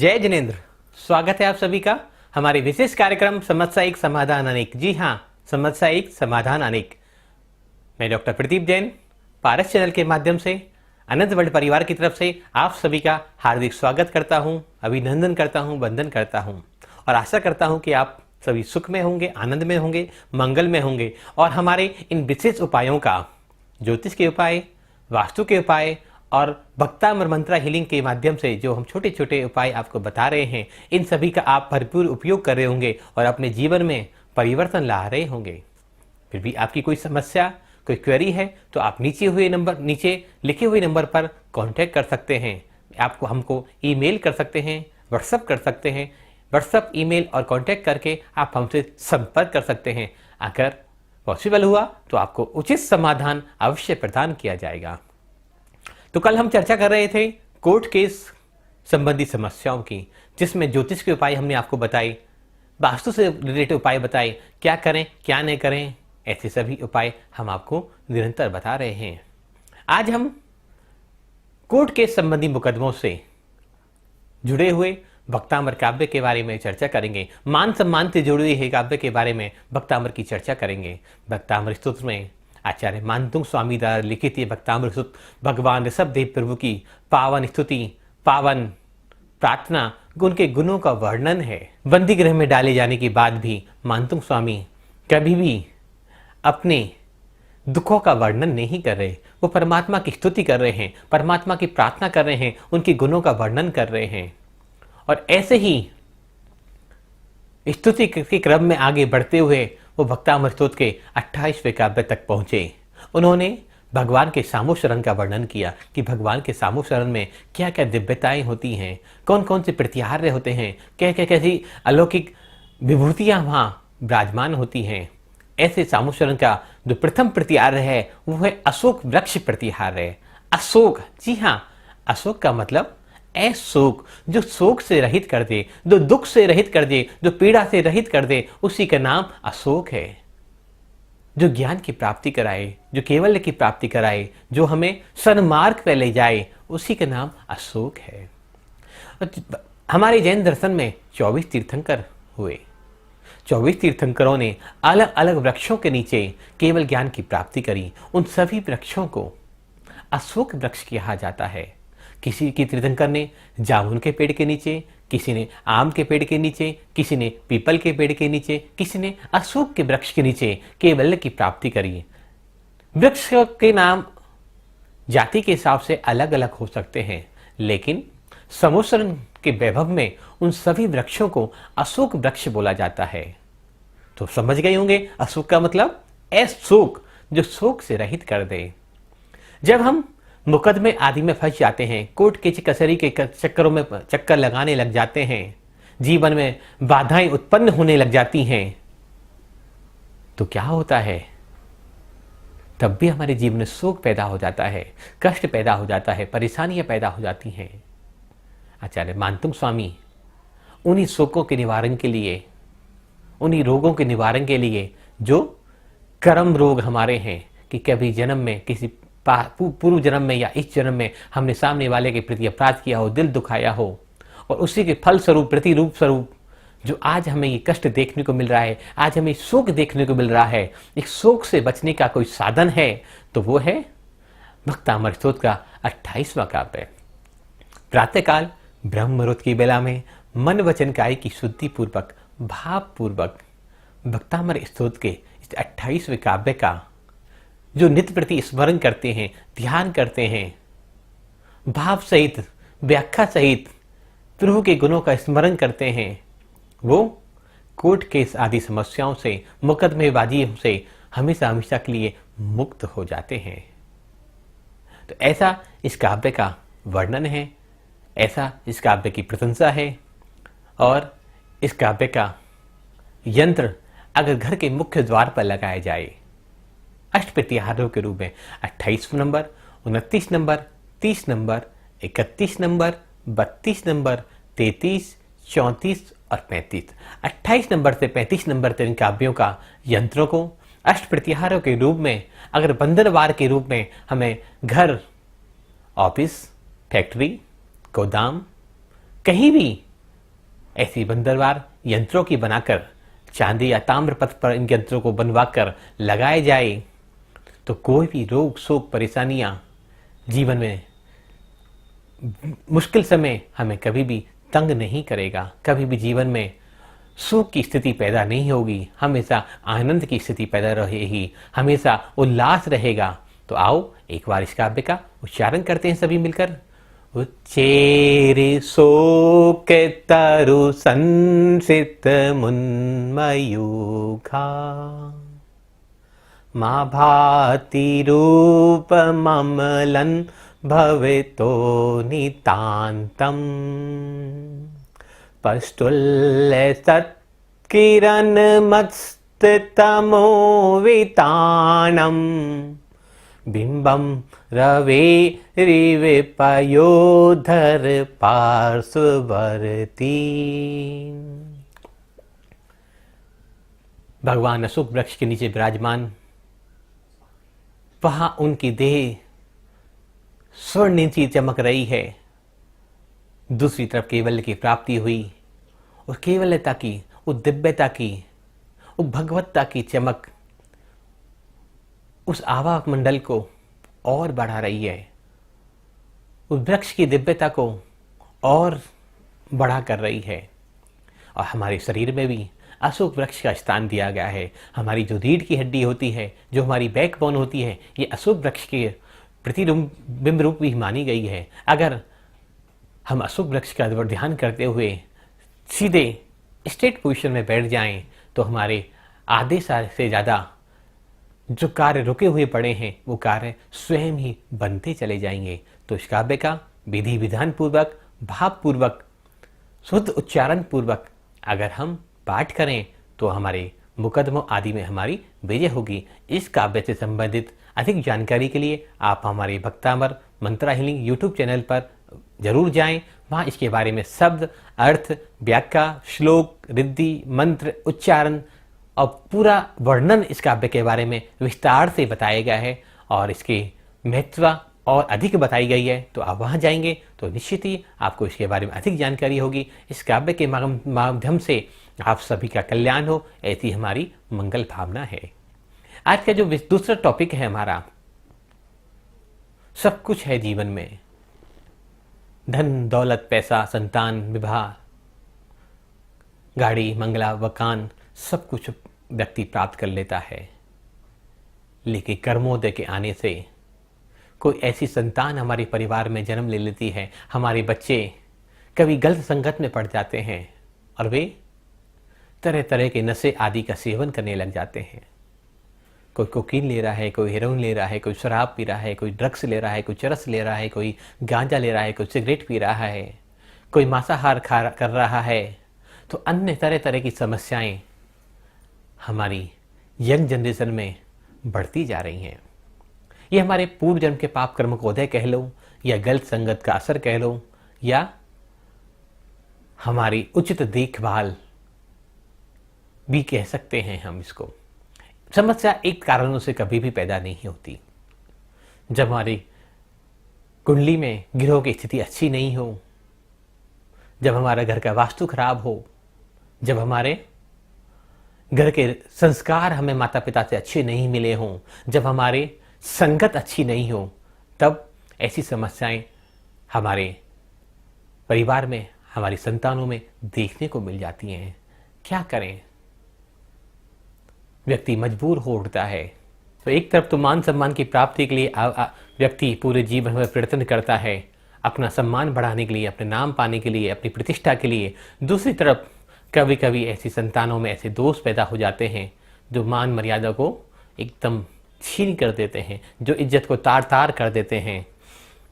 जय जिनेन्द्र। स्वागत है आप सभी का हमारे विशेष कार्यक्रम समस्यायिक समाधान अनेक। जी हाँ, समस्यायिक समाधान अनेक। मैं डॉक्टर प्रदीप जैन पारस चैनल के माध्यम से अनंत वर्ल्ड परिवार की तरफ से आप सभी का हार्दिक स्वागत करता हूँ, अभिनंदन करता हूँ, वंदन करता हूँ और आशा करता हूँ कि आप सभी सुख में होंगे, आनंद में होंगे, मंगल में होंगे और हमारे इन विशेष उपायों का, ज्योतिष के उपाय, वास्तु के उपाय और भक्तामर मंत्रा हीलिंग के माध्यम से जो हम छोटे छोटे उपाय आपको बता रहे हैं, इन सभी का आप भरपूर उपयोग कर रहे होंगे और अपने जीवन में परिवर्तन ला रहे होंगे। फिर भी आपकी कोई समस्या, कोई क्वेरी है तो आप नीचे लिखे हुए नंबर पर कांटेक्ट कर सकते हैं। आपको हमको ईमेल कर सकते हैं, व्हाट्सएप कर सकते हैं। व्हाट्सएप, ईमेल और कांटेक्ट करके आप हमसे संपर्क कर सकते हैं। अगर पॉसिबल हुआ तो आपको उचित समाधान अवश्य प्रदान किया जाएगा। तो कल हम चर्चा कर रहे थे कोर्ट केस संबंधी समस्याओं की, जिसमें ज्योतिष के उपाय हमने आपको बताए, वास्तु से रिलेटेड उपाय बताए, क्या करें क्या नहीं करें, ऐसे सभी उपाय हम आपको निरंतर बता रहे हैं। आज हम कोर्ट केस संबंधी मुकदमों से जुड़े हुए भक्तामर काव्य के बारे में चर्चा करेंगे। मान सम्मान से जुड़ी हुई है काव्य के बारे में भक्तामर की चर्चा करेंगे। भक्तामर स्तोत्र में आचार्य मानतुंग स्वामी द्वारा लिखित ये भक्तामर स्तोत्र भगवान ऋषभदेव प्रभु की पावन स्तुति, पावन प्रार्थना, उनके गुणों का वर्णन है। बंदी गृह में डाले जाने के बाद भी मानतुंग स्वामी कभी भी अपने दुखों का वर्णन नहीं कर रहे। वो परमात्मा की स्तुति कर रहे हैं, परमात्मा की प्रार्थना कर रहे हैं, उनके गुणों का वर्णन कर रहे हैं। और ऐसे ही स्तुति के क्रम में आगे बढ़ते हुए वो भक्तामर स्तोत्र के 28वें काव्य तक पहुंचे। उन्होंने भगवान के सामोशरण का वर्णन किया कि भगवान के सामोशरण में क्या क्या दिव्यताएं होती हैं, कौन कौन से प्रत्याहार्य होते हैं, क्या क्या कैसी अलौकिक विभूतियां वहां विराजमान होती हैं। ऐसे सामोशरण का जो प्रथम प्रत्याहार्य है वो है अशोक वृक्ष प्रत्याहार्य। अशोक, जी हाँ, अशोक का मतलब शोक, जो शोक से रहित कर दे, जो दुख से रहित कर दे, जो पीड़ा से रहित कर दे, उसी का नाम अशोक है। जो ज्ञान की प्राप्ति कराए, जो केवल्य की प्राप्ति कराए, जो हमें सन्मार्ग पे ले जाए, उसी का नाम अशोक है। हमारे जैन दर्शन में 24 तीर्थंकर हुए। 24 तीर्थंकरों ने अलग अलग वृक्षों के नीचे केवल ज्ञान की प्राप्ति करी। उन सभी वृक्षों को अशोक वृक्ष कहा जाता है। किसी की तीर्थंकर ने जामुन के पेड़ के नीचे, किसी ने आम के पेड़ के नीचे, किसी ने पीपल के पेड़ के नीचे, किसी ने अशोक के वृक्ष के नीचे केवल्य की प्राप्ति करी। वृक्ष के नाम जाति के हिसाब से अलग अलग हो सकते हैं, लेकिन समोसरण के वैभव में उन सभी वृक्षों को अशोक वृक्ष बोला जाता है। तो समझ गए होंगे अशोक का मतलब शोक, जो शोक से रहित कर दे। जब हम मुकदमे आदि में फंस जाते हैं, कोर्ट के कचहरी के चक्करों में चक्कर लगाने लग जाते हैं, जीवन में बाधाएं उत्पन्न होने लग जाती हैं, तो क्या होता है? तब भी हमारे जीवन में शोक पैदा हो जाता है, कष्ट पैदा हो जाता है, परेशानियां पैदा हो जाती हैं। आचार्य मानतुंग स्वामी उन्हीं शोकों के निवारण के लिए, उन्हीं रोगों के निवारण के लिए जो कर्म रोग हमारे हैं, कि कभी जन्म में किसी पूर्व जन्म में या इस जन्म में हमने सामने वाले के प्रति अपराध किया हो, दिल दुखाया हो, और उसी के फल स्वरूप, प्रतिरूप स्वरूप जो आज हमें ये कष्ट देखने को मिल रहा है, आज हमें शोक देखने को मिल रहा है। एक शोक से बचने का कोई साधन है तो वो है भक्तामर स्तोत्र का 28वां काव्य। प्रातःकाल ब्रह्म मुहूर्त की बेला में मन वचन काय की शुद्धि पूर्वक, भाव पूर्वक भक्तामर स्तोत्र के इस 28वें काव्य का जो नित्य प्रति स्मरण करते हैं, ध्यान करते हैं, भाव सहित, व्याख्या सहित प्रभु के गुणों का स्मरण करते हैं, वो कोर्ट केस आदि समस्याओं से, मुकदमेबाजियों से हमेशा हमेशा के लिए मुक्त हो जाते हैं। तो ऐसा इस काव्य का वर्णन है, ऐसा इस काव्य की प्रशंसा है। और इस काव्य का यंत्र अगर घर के मुख्य द्वार पर लगाया जाए, अष्ट प्रत्याहारों के रूप में 28 number, 29 number, 30 number, 31 number, 32 number, 33, 34 और 35, 28 नंबर से 35 नंबर तक इन काव्यों का यंत्रों को अष्ट प्रत्याहारों के रूप में, अगर बंधनवार के रूप में हमें घर, ऑफिस, फैक्ट्री, गोदाम, कहीं भी ऐसी बंदरवार यंत्रों की बनाकर चांदी या ताम्र पत्र पर इन यंत्रों को बनवाकर लगाए जाए तो कोई भी रोग शोक परेशानियां जीवन में मुश्किल समय हमें कभी भी तंग नहीं करेगा, कभी भी जीवन में सुख की स्थिति पैदा नहीं होगी, हमेशा आनंद की स्थिति पैदा रहेगी, हमेशा उल्लास रहेगा। तो आओ एक बार इस काव्य का उच्चारण करते हैं सभी मिलकर। उच्चेरे शोक तरु संसित मुन्मयूखा मा भाति रूप ममलन भवेतो नितांतम पस्तुल्य सत्किरण मत्स्तमो वितानम बिंबम रवे रिविपयोधर पार्श्ववर्ती। भगवान अशोक वृक्ष के नीचे विराजमान, वहां उनकी देह स्वर्ण सी चमक रही है। दूसरी तरफ केवल्य की प्राप्ति हुई और केवल्यता की, उस दिव्यता की, उस भगवत्ता की चमक उस आवाक मंडल को और बढ़ा रही है, उस वृक्ष की दिव्यता को और बढ़ा कर रही है। और हमारे शरीर में भी अशोक वृक्ष का स्थान दिया गया है। हमारी जो रीढ़ की हड्डी होती है, जो हमारी बैकबोन होती है, ये अशोक वृक्ष के प्रतिबिंब रूप भी मानी गई है। अगर हम अशोक वृक्ष का ध्यान करते हुए सीधे स्ट्रेट पोजीशन में बैठ जाएं तो हमारे आधे साल से ज़्यादा जो कार्य रुके हुए पड़े हैं वो कार्य स्वयं ही बनते चले जाएंगे। तो इस काव्य का विधि विधान पूर्वक, भाव पूर्वक, शुद्ध उच्चारण पूर्वक अगर हम पाठ करें तो हमारे मुकदमों आदि में हमारी विजय होगी। इस काव्य से संबंधित अधिक जानकारी के लिए आप हमारे भक्तामर मंत्रा हीलिंग यूट्यूब चैनल पर जरूर जाएं। वहाँ इसके बारे में शब्द, अर्थ, व्याख्या, श्लोक, रिद्धि, मंत्र, उच्चारण और पूरा वर्णन इस काव्य के बारे में विस्तार से बताया गया है और इसके महत्व और अधिक बताई गई है। तो आप वहाँ जाएंगे तो निश्चित ही आपको इसके बारे में अधिक जानकारी होगी। इस काव्य के माध्यम से आप सभी का कल्याण हो, ऐसी हमारी मंगल भावना है। आज का जो दूसरा टॉपिक है हमारा, सब कुछ है जीवन में, धन दौलत पैसा संतान विवाह गाड़ी मंगला मकान सब कुछ व्यक्ति प्राप्त कर लेता है, लेकिन कर्मोदय के आने से कोई ऐसी संतान हमारे परिवार में जन्म ले लेती है, हमारे बच्चे कभी गलत संगत में पड़ जाते हैं और वे तरह तरह के नशे आदि का सेवन करने लग जाते हैं। कोई कोकीन ले रहा है, कोई हेरोइन ले रहा है, कोई शराब पी रहा है, कोई ड्रग्स ले रहा है, कोई चरस ले रहा है, कोई गांजा ले रहा है, कोई सिगरेट पी रहा है, कोई मांसाहार कर रहा है। तो अन्य तरह तरह की समस्याएं हमारी यंग जनरेशन में बढ़ती जा रही हैं। ये हमारे पूर्व जन्म के पाप कर्म को उदय कह लो, या गलत संगत का असर कह लो, या हमारी उचित देखभाल भी कह सकते हैं हम इसको। समस्या एक कारणों से कभी भी पैदा नहीं होती। जब हमारी कुंडली में ग्रहों की स्थिति अच्छी नहीं हो, जब हमारा घर का वास्तु खराब हो, जब हमारे घर के संस्कार हमें माता पिता से अच्छे नहीं मिले हों, जब हमारे संगत अच्छी नहीं हो, तब ऐसी समस्याएं हमारे परिवार में, हमारी संतानों में देखने को मिल जाती हैं। क्या करें, व्यक्ति मजबूर हो उठता है। तो एक तरफ तो मान सम्मान की प्राप्ति के लिए व्यक्ति पूरे जीवन में प्रयत्न करता है, अपना सम्मान बढ़ाने के लिए, अपने नाम पाने के लिए, अपनी प्रतिष्ठा के लिए। दूसरी तरफ कभी कभी ऐसी संतानों में ऐसे दोष पैदा हो जाते हैं जो मान मर्यादा को एकदम छीन कर देते हैं, जो इज्जत को तार तार कर देते हैं,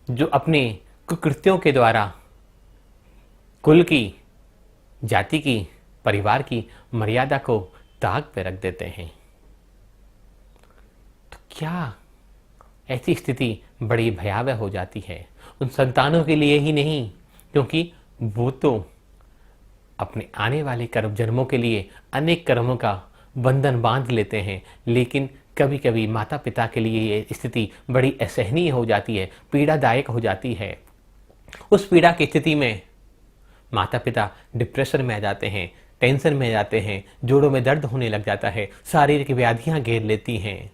जो अपने कुकृत्यों के द्वारा कुल की, जाति की, परिवार की मर्यादा को दाग पे रख देते हैं। तो क्या ऐसी स्थिति बड़ी भयावह हो जाती है उन संतानों के लिए ही नहीं, क्योंकि वो तो अपने आने वाले कर्म जन्मों के लिए अनेक कर्मों का बंधन बांध लेते हैं, लेकिन कभी कभी माता पिता के लिए ये स्थिति बड़ी असहनीय हो जाती है, पीड़ादायक हो जाती है। उस पीड़ा की स्थिति में माता पिता डिप्रेशन में आ जाते हैं, टेंशन में आ जाते हैं, जोड़ों में दर्द होने लग जाता है, शारीरिक व्याधियां घेर लेती हैं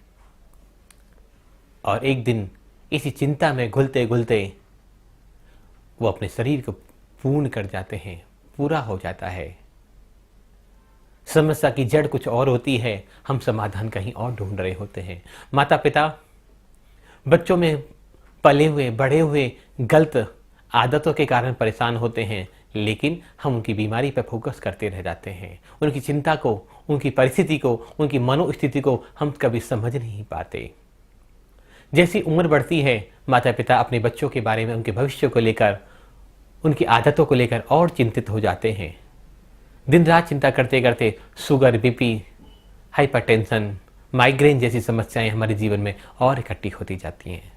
और एक दिन इसी चिंता में घुलते घुलते वो अपने शरीर को पूर्ण कर जाते हैं, पूरा हो जाता है। समस्या की जड़ कुछ और होती है, हम समाधान कहीं और ढूंढ रहे होते हैं। माता पिता बच्चों में पले हुए बड़े हुए गलत आदतों के कारण परेशान होते हैं, लेकिन हम उनकी बीमारी पर फोकस करते रह जाते हैं। उनकी चिंता को, उनकी परिस्थिति को, उनकी मनोस्थिति को हम कभी समझ नहीं पाते। जैसी उम्र बढ़ती है, माता पिता अपने बच्चों के बारे में, उनके भविष्य को लेकर, उनकी आदतों को लेकर और चिंतित हो जाते हैं। दिन रात चिंता करते करते शुगर, बीपी, हाइपरटेंशन, माइग्रेन जैसी समस्याएं हमारे जीवन में और इकट्ठी होती जाती हैं।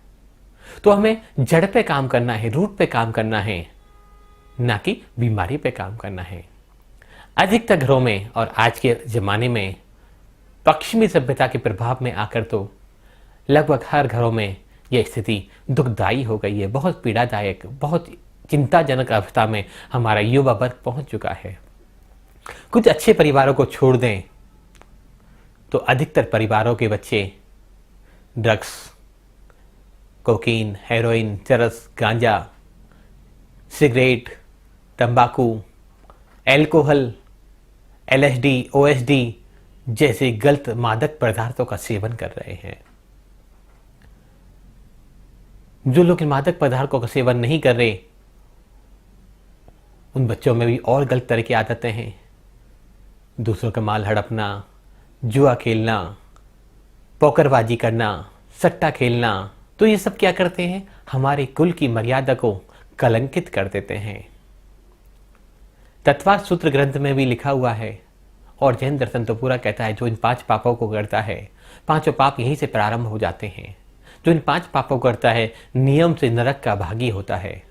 तो हमें जड़ पे काम करना है, रूट पे काम करना है, ना कि बीमारी पे काम करना है। अधिकतर घरों में और आज के ज़माने में पश्चिमी सभ्यता के प्रभाव में आकर तो लगभग हर घरों में यह स्थिति दुखदायी हो गई है। बहुत पीड़ादायक, बहुत चिंताजनक अवस्था में हमारा युवा वर्ग पहुंच चुका है। कुछ अच्छे परिवारों को छोड़ दें तो अधिकतर परिवारों के बच्चे ड्रग्स, कोकीन, हेरोइन, चरस, गांजा, सिगरेट, तंबाकू, एल्कोहल, एलएसडी, ओएसडी जैसे गलत मादक पदार्थों का सेवन कर रहे हैं। जो लोग इन मादक पदार्थों का सेवन नहीं कर रहे, उन बच्चों में भी और गलत तरह की आदतें हैं। दूसरों का माल हड़पना, जुआ खेलना, पोकरबाजी करना, सट्टा खेलना, तो ये सब क्या करते हैं, हमारे कुल की मर्यादा को कलंकित कर देते हैं। तत्वार्थ सूत्र ग्रंथ में भी लिखा हुआ है और जैन दर्शन तो पूरा कहता है, जो इन 5 पापों को करता है, 5 पाप यहीं से प्रारंभ हो जाते हैं। जो इन 5 पापों को करता है, नियम से नरक का भागी होता है।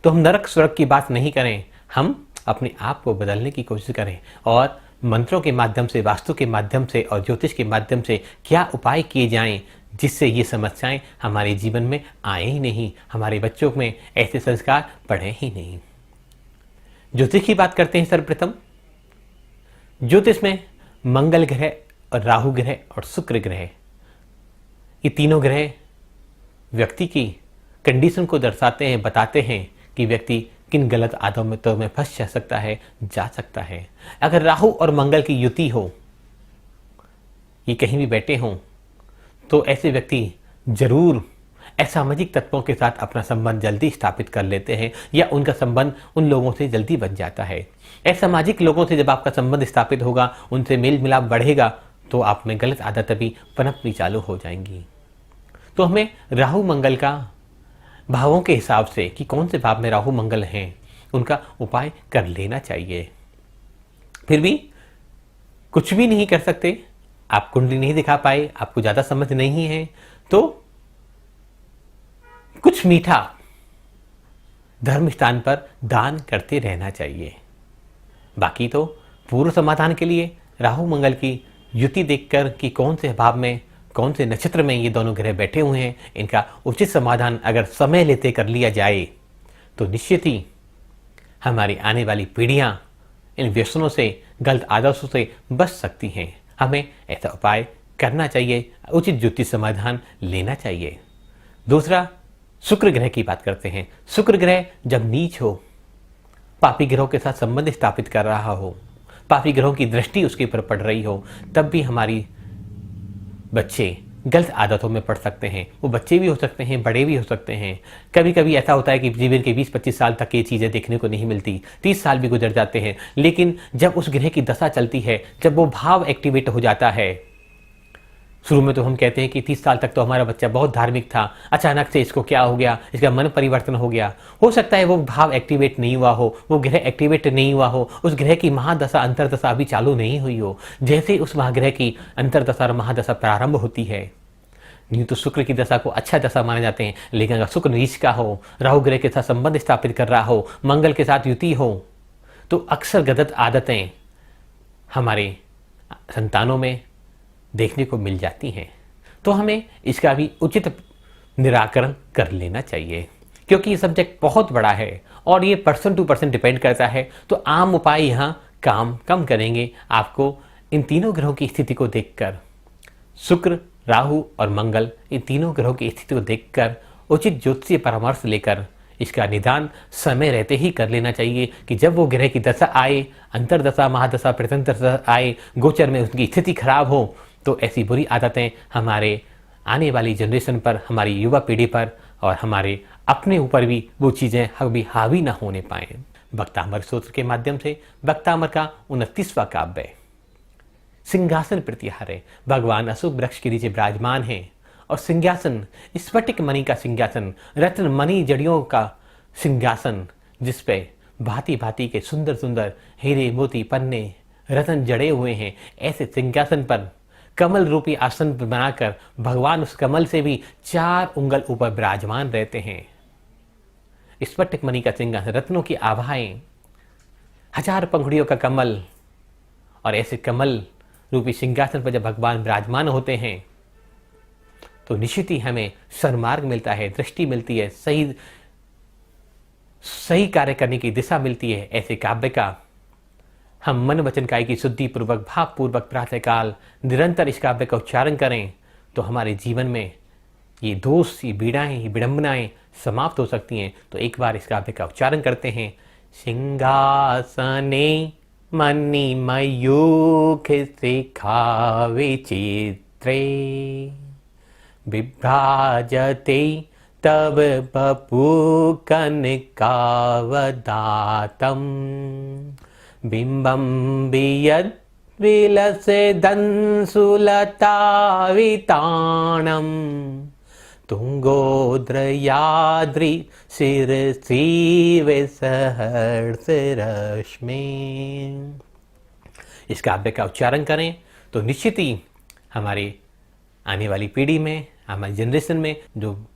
तो हम नरक स्वर्ग की बात नहीं करें, हम अपने आप को बदलने की कोशिश करें और मंत्रों के माध्यम से, वास्तु के माध्यम से और ज्योतिष के माध्यम से क्या उपाय किए जाएं जिससे ये समस्याएं हमारे जीवन में आए ही नहीं, हमारे बच्चों में ऐसे संस्कार पड़े ही नहीं। ज्योतिष की बात करते हैं। सर्वप्रथम ज्योतिष में मंगल ग्रह और राहु ग्रह और शुक्र ग्रह, ये तीनों ग्रह व्यक्ति की कंडीशन को दर्शाते हैं, बताते हैं कि व्यक्ति किन गलत आदतों में फंस जा सकता है, जा सकता है। अगर राहु और मंगल की युति हो, ये कहीं भी बैठे हों, तो ऐसे व्यक्ति जरूर असामाजिक तत्वों के साथ अपना संबंध जल्दी स्थापित कर लेते हैं या उनका संबंध उन लोगों से जल्दी बन जाता है। असामाजिक लोगों से जब आपका संबंध स्थापित होगा, उनसे मेल मिलाप बढ़ेगा, तो आप में गलत आदतें भी पनपनी चालू हो जाएंगी। तो हमें राहु मंगल का भावों के हिसाब से कि कौन से भाव में राहु मंगल हैं, उनका उपाय कर लेना चाहिए। फिर भी कुछ भी नहीं कर सकते, आप कुंडली नहीं दिखा पाए, आपको ज़्यादा समझ नहीं है, तो कुछ मीठा धर्म स्थान पर दान करते रहना चाहिए। बाकी तो पूर्व समाधान के लिए राहु मंगल की युति देखकर कि कौन से भाव में, कौन से नक्षत्र में ये दोनों ग्रह बैठे हुए हैं, इनका उचित समाधान अगर समय लेते कर लिया जाए तो निश्चित ही हमारी आने वाली पीढ़ियां इन व्यसनों से, गलत आदर्शों से बच सकती हैं। हमें ऐसा उपाय करना चाहिए, उचित ज्योतिष समाधान लेना चाहिए। दूसरा, शुक्र ग्रह की बात करते हैं। शुक्र ग्रह जब नीच हो, पापी ग्रहों के साथ संबंध स्थापित कर रहा हो, पापी ग्रहों की दृष्टि उसके ऊपर पड़ रही हो, तब भी हमारी बच्चे गलत आदतों में पड़ सकते हैं। वो बच्चे भी हो सकते हैं, बड़े भी हो सकते हैं। कभी कभी ऐसा होता है कि जीवन के 20-25 साल तक ये चीज़ें देखने को नहीं मिलती, 30 साल भी गुजर जाते हैं, लेकिन जब उस ग्रह की दशा चलती है, जब वो भाव एक्टिवेट हो जाता है, शुरू में तो हम कहते हैं कि 30 साल तक तो हमारा बच्चा बहुत धार्मिक था, अचानक से इसको क्या हो गया, इसका मन परिवर्तन हो गया। हो सकता है वो भाव एक्टिवेट नहीं हुआ हो, वो ग्रह एक्टिवेट नहीं हुआ हो, उस ग्रह की महादशा अंतरदशा अभी चालू नहीं हुई हो। जैसे उस महाग्रह की अंतरदशा और महादशा प्रारंभ होती है, यूँ तो शुक्र की दशा को अच्छा दशा माने जाते हैं, लेकिन अगर शुक्र नीच का हो, राहु ग्रह के साथ संबंध स्थापित कर रहा हो, मंगल के साथ युति हो, तो अक्सर गलत आदतें हमारे संतानों में देखने को मिल जाती हैं। तो हमें इसका भी उचित निराकरण कर लेना चाहिए। क्योंकि ये सब्जेक्ट बहुत बड़ा है और ये पर्सन टू पर्सन डिपेंड करता है, तो आम उपाय यहाँ काम कम करेंगे आपको इन तीनों ग्रहों की स्थिति को देखकर। शुक्र, राहु और मंगल, इन तीनों ग्रहों की स्थिति को देखकर उचित ज्योतिषीय परामर्श लेकर इसका निदान समय रहते ही कर लेना चाहिए कि जब वो ग्रह की दशा आए, अंतरदशा, महादशा, प्रतंत्र दशा आए, गोचर में उसकी स्थिति खराब हो, तो ऐसी बुरी आदतें हमारे आने वाली जनरेशन पर, हमारी युवा पीढ़ी पर और हमारे अपने ऊपर भी वो चीज़ें कभी हावी ना होने पाएँ। भक्तामर स्तोत्र के माध्यम से भक्तामर का 29वां काव्य सिंहासन प्रतिहार है। भगवान अशोक वृक्ष के नीचे विराजमान है और सिंहासन स्फटिक मणि का सिंहासन, रत्न मणि जड़ियों का सिंहासन, जिस पे भांति भांति के सुंदर सुंदर हीरे, मोती, पन्ने, रत्न जड़े हुए हैं, ऐसे सिंहासन पर कमल रूपी आसन बनाकर भगवान उस कमल से भी 4 उंगल ऊपर विराजमान रहते हैं। स्फटिक मणि का सिंहासन, रत्नों की आभाएं, 1000 पंखुड़ियों का कमल, और ऐसे कमल रूपी सिंहासन पर जब भगवान विराजमान होते हैं तो निश्चित ही हमें सन्मार्ग मिलता है, दृष्टि मिलती है, सही कार्य करने की दिशा मिलती है। ऐसे काव्य का हम मन वचन काय की शुद्धि पूर्वक, भावपूर्वक प्रातःकाल निरंतर इस काव्य का उच्चारण करें तो हमारे जीवन में ये दोष, ये पीड़ाएं, ये विडंबनाएं समाप्त हो सकती हैं। तो एक बार इस काव्य का उच्चारण करते हैं। सिंहासने मणिमयूख शिखावे चित्रे विभ्राजते तव बपू कनकावदातं बिंबं वियद् विलसिदंशुलताविताणं तुंगोद्रयाद्रि शिरसीवे सहर्षरश्मि। इस काव्य का उच्चारण करें तो निश्चित ही हमारे आने वाली पीढ़ी में, हमारी जनरेशन में जो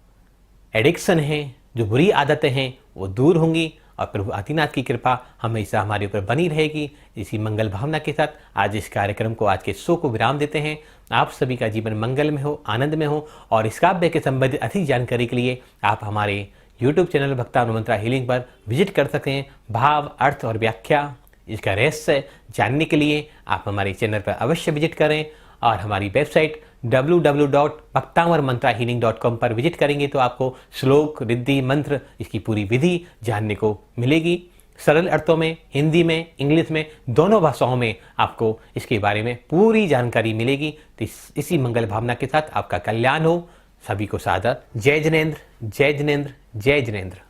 एडिक्शन है, जो बुरी आदतें हैं, वो दूर होंगी और प्रभु आदिनाथ की कृपा हमेशा हमारे ऊपर बनी रहेगी। इसी मंगल भावना के साथ आज इस कार्यक्रम को, आज के शो को विराम देते हैं। आप सभी का जीवन मंगल में हो, आनंद में हो, और इस काव्य के संबंधित अधिक जानकारी के लिए आप हमारे YouTube चैनल भक्तामर मंत्रा हीलिंग पर विजिट कर सकते हैं। भाव, अर्थ और व्याख्या, इसका रहस्य जानने के लिए आप हमारे चैनल पर अवश्य विजिट करें और हमारी वेबसाइट www.bhaktamarmantrahealing.com पर विजिट करेंगे तो आपको श्लोक, रिद्धि, मंत्र, इसकी पूरी विधि जानने को मिलेगी। सरल अर्थों में, हिंदी में, इंग्लिश में, दोनों भाषाओं में आपको इसके बारे में पूरी जानकारी मिलेगी। तो इसी मंगल भावना के साथ आपका कल्याण हो। सभी को सादर जय जिनेंद्र, जय जिनेंद्र, जय जिनेंद्र।